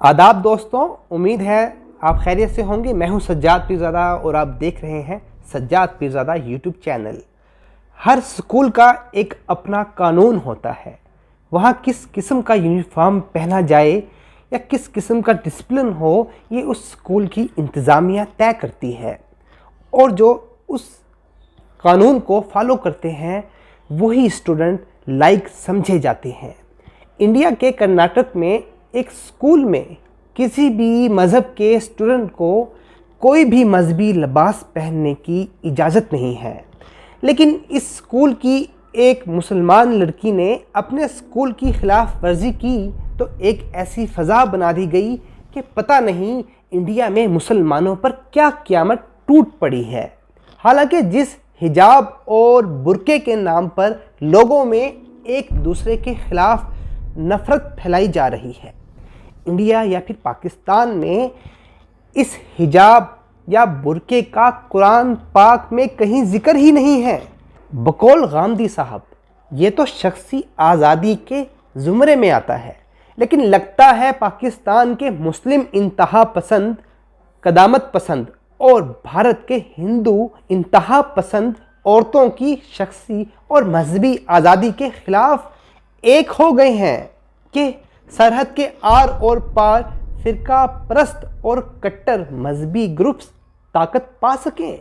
آداب دوستوں، امید ہے آپ خیریت سے ہوں گے۔ میں ہوں سجاد پیرزادہ اور آپ دیکھ رہے ہیں سجاد پیرزادہ یوٹیوب چینل۔ ہر سکول کا ایک اپنا قانون ہوتا ہے، وہاں کس قسم کا یونیفارم پہنا جائے یا کس قسم کا ڈسپلن ہو، یہ اس سکول کی انتظامیہ طے کرتی ہے، اور جو اس قانون کو فالو کرتے ہیں وہی اسٹوڈنٹ لائق سمجھے جاتے ہیں۔ انڈیا کے کرناٹک میں ایک سکول میں کسی بھی مذہب کے اسٹوڈنٹ کو کوئی بھی مذہبی لباس پہننے کی اجازت نہیں ہے، لیکن اس سکول کی ایک مسلمان لڑکی نے اپنے سکول کی خلاف ورزی کی تو ایک ایسی فضا بنا دی گئی کہ پتہ نہیں انڈیا میں مسلمانوں پر کیا قیامت ٹوٹ پڑی ہے۔ حالانکہ جس حجاب اور برقعے کے نام پر لوگوں میں ایک دوسرے کے خلاف نفرت پھیلائی جا رہی ہے، انڈیا یا پھر پاکستان میں اس حجاب یا برقعے کا قرآن پاک میں کہیں ذکر ہی نہیں ہے۔ بقول غامدی صاحب، یہ تو شخصی آزادی کے زمرے میں آتا ہے، لیکن لگتا ہے پاکستان کے مسلم انتہا پسند، قدامت پسند اور بھارت کے ہندو انتہا پسند عورتوں کی شخصی اور مذہبی آزادی کے خلاف ایک ہو گئے ہیں کہ سرحد کے آر اور پار فرقہ پرست اور کٹر مذہبی گروپس طاقت پا سکیں۔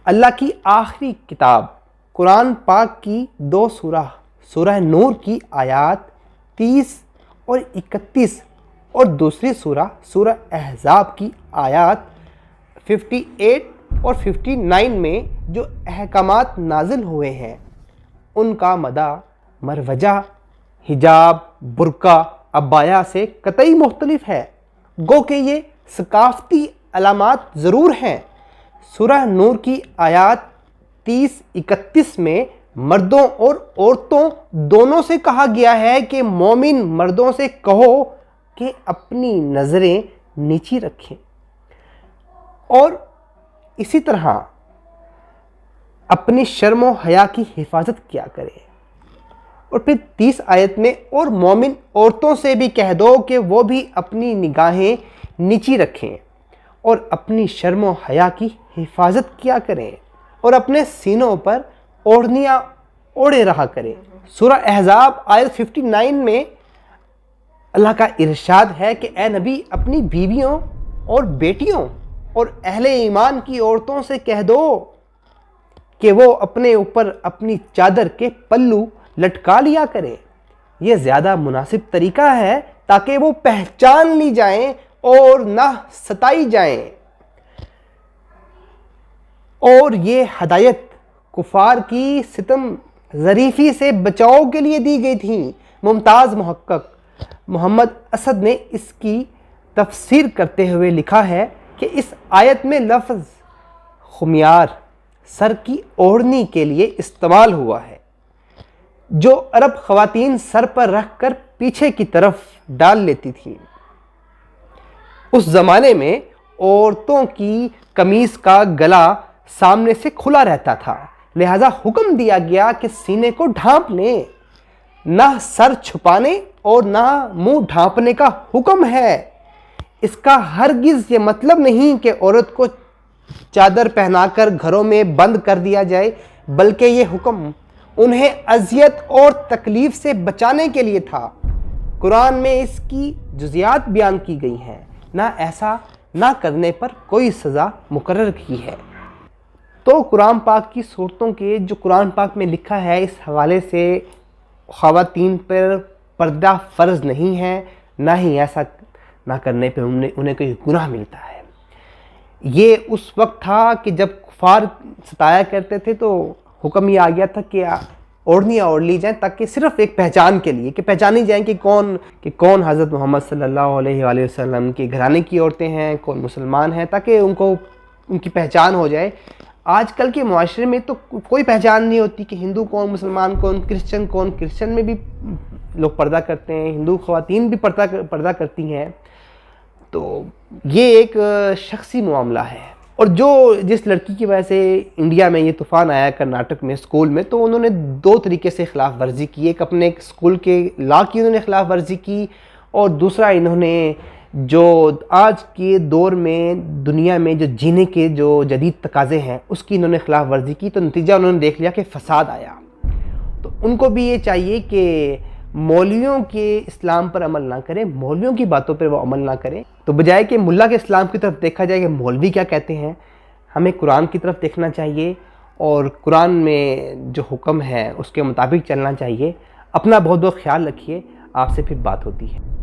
اللہ کی آخری کتاب قرآن پاک کی دو سورہ نور کی آیات 30 اور 31 اور دوسری سورہ احزاب کی آیات 58 اور 59 میں جو احکامات نازل ہوئے ہیں ان کا مدہ مروجہ حجاب، برقع، عبایا سے قطعی مختلف ہے، گو کہ یہ ثقافتی علامات ضرور ہیں۔ سورہ نور کی آیات 30-31 میں مردوں اور عورتوں دونوں سے کہا گیا ہے کہ مومن مردوں سے کہو کہ اپنی نظریں نیچی رکھیں اور اسی طرح اپنی شرم و حیا کی حفاظت کیا کریں، اور پھر 30 آیت میں اور مومن عورتوں سے بھی کہہ دو کہ وہ بھی اپنی نگاہیں نیچی رکھیں اور اپنی شرم و حیا کی حفاظت کیا کریں اور اپنے سینوں پر اوڑھنیاں اوڑھے رہا کریں۔ سورہ احزاب آیت 59 میں اللہ کا ارشاد ہے کہ اے نبی اپنی بیویوں اور بیٹیوں اور اہل ایمان کی عورتوں سے کہہ دو کہ وہ اپنے اوپر اپنی چادر کے پلو لٹکا لیا کریں، یہ زیادہ مناسب طریقہ ہے تاکہ وہ پہچان لی جائیں اور نہ ستائی جائیں، اور یہ ہدایت کفار کی ستم ظریفی سے بچاؤ کے لیے دی گئی تھی۔ ممتاز محقق محمد اسد نے اس کی تفسیر کرتے ہوئے لکھا ہے کہ اس آیت میں لفظ خمیار سر کی اوڑھنی کے لیے استعمال ہوا ہے، جو عرب خواتین سر پر رکھ کر پیچھے کی طرف ڈال لیتی تھیں۔ اس زمانے میں عورتوں کی قمیص کا گلا سامنے سے کھلا رہتا تھا، لہذا حکم دیا گیا کہ سینے کو ڈھانپ لیں۔ نہ سر چھپانے اور نہ منہ ڈھانپنے کا حکم ہے۔ اس کا ہرگز یہ مطلب نہیں کہ عورت کو چادر پہنا کر گھروں میں بند کر دیا جائے، بلکہ یہ حکم انہیں اذیت اور تکلیف سے بچانے کے لیے تھا۔ قرآن میں اس کی جزیات بیان کی گئی ہیں، نہ ایسا نہ کرنے پر کوئی سزا مقرر کی ہے۔ تو قرآن پاک کی صورتوں کے جو قرآن پاک میں لکھا ہے، اس حوالے سے خواتین پر پردہ فرض نہیں ہے، نہ ہی ایسا نہ کرنے پہ انہیں کوئی گناہ ملتا ہے۔ یہ اس وقت تھا کہ جب کفار ستایا کرتے تھے تو حکم یہ آ گیا تھا کہ اوڑھنیاں اوڑھ لی جائیں، تاکہ صرف ایک پہچان کے لیے کہ پہچانی جائیں کہ کون حضرت محمد صلی اللہ علیہ وآلہ وسلم کے گھرانے کی عورتیں ہیں، کون مسلمان ہیں، تاکہ ان کی پہچان ہو جائے۔ آج کل کے معاشرے میں تو کوئی پہچان نہیں ہوتی کہ ہندو کون، مسلمان کون، کرسچن کون۔ کرسچن میں بھی لوگ پردہ کرتے ہیں، ہندو خواتین بھی پردہ کرتی ہیں، تو یہ ایک شخصی معاملہ ہے۔ اور جس لڑکی کی وجہ سے انڈیا میں یہ طوفان آیا کرناٹک میں اسکول میں، تو انہوں نے دو طریقے سے خلاف ورزی کی۔ ایک اپنے اسکول کے لا کی انہوں نے خلاف ورزی کی، اور دوسرا انہوں نے جو آج کے دور میں دنیا میں جو جینے کے جو جدید تقاضے ہیں اس کی انہوں نے خلاف ورزی کی، تو نتیجہ انہوں نے دیکھ لیا کہ فساد آیا۔ تو ان کو بھی یہ چاہیے کہ مولویوں کے اسلام پر عمل نہ کریں، مولویوں کی باتوں پر وہ عمل نہ کریں، تو بجائے کہ ملا کے اسلام کی طرف دیکھا جائے کہ مولوی کیا کہتے ہیں، ہمیں قرآن کی طرف دیکھنا چاہیے اور قرآن میں جو حکم ہے اس کے مطابق چلنا چاہیے۔ اپنا بہت بہت خیال رکھیے، آپ سے پھر بات ہوتی ہے۔